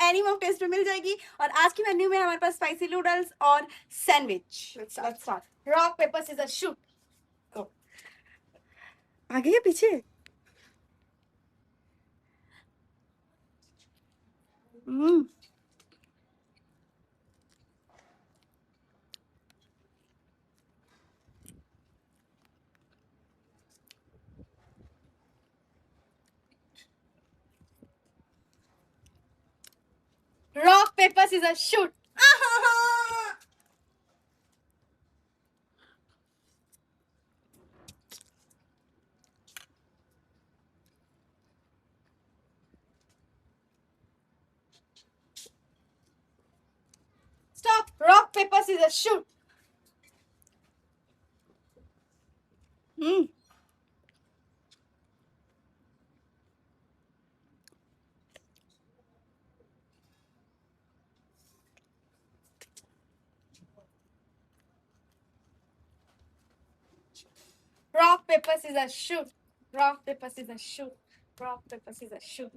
Any mom test में मिल जाएगी। और आज की मेन्यू में हमारे पास स्पाइसी नूडल्स और sandwich. Let's start. Rock paper scissor shoot. आगे या पीछे? Rock paper scissor shoot. Stop. Rock paper scissor shoot. Rock, paper, scissors, shoot. Rock, paper, scissors, shoot. Rock, paper, scissors, shoot.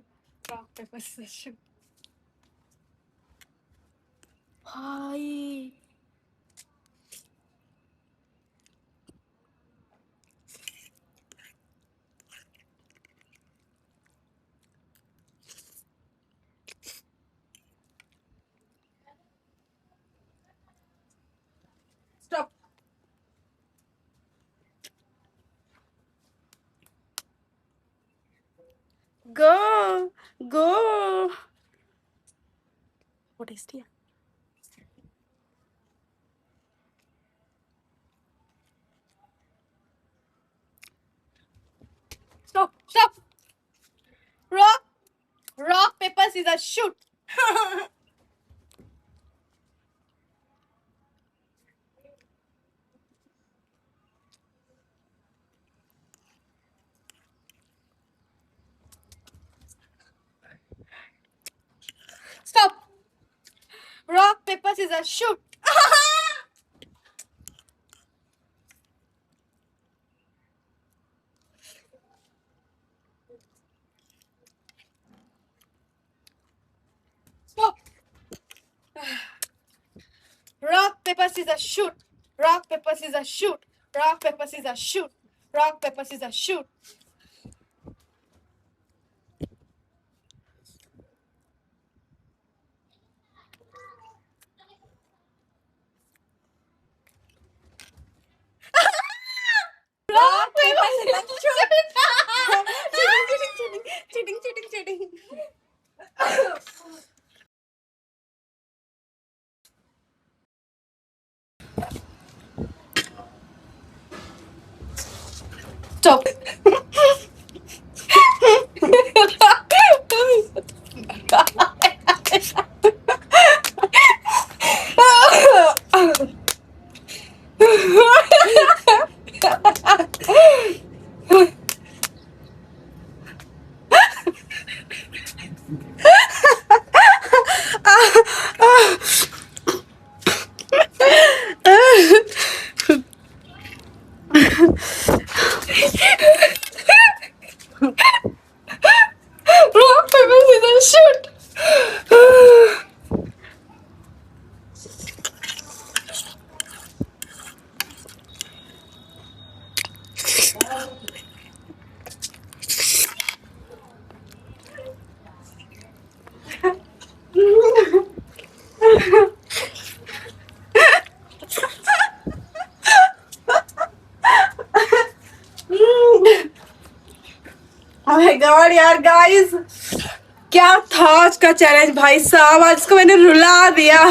Rock, paper, scissors, shoot. भाई Stop. गो गो। वो tasty है। Stop. Stop. Rock, rock, paper, scissors, shoot. Stop. Rock, paper, scissors, shoot. Stop. Rock, paper, scissors, shoot. Rock, paper, scissors, shoot. Rock, paper, scissors, shoot. Rock, paper, scissors, shoot. Rock, paper, scissors, shoot. Cheating. Stop. Rock, paper, scissors, shoot. Oh my God यार guys, क्या था आज का challenge भाई साहब। आज इसको मैंने रुला दिया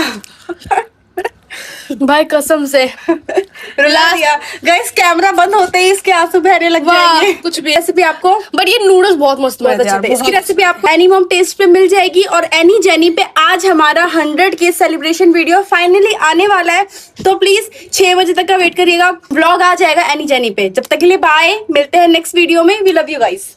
भाई कसम से रुला दिया गाइस। कैमरा बंद होते ही इसके आंसू बहने लग जाएंगे। कुछ भी रेसिपी आपको, बट ये नूडल्स बहुत मस्त बहुत बने अच्छे थे। इसकी बहुत रेसिपी आपको एनी मॉम टेस्ट पे मिल जाएगी। और एनी जेनी पे आज हमारा 100K सेलिब्रेशन वीडियो फाइनली आने वाला है, तो प्लीज 6 बजे तक का वेट करिएगा। व्लॉग आ जाएगा एनी जेनी पे। जब तक के लिए बाय, मिलते हैं नेक्स्ट वीडियो में। We love you guys.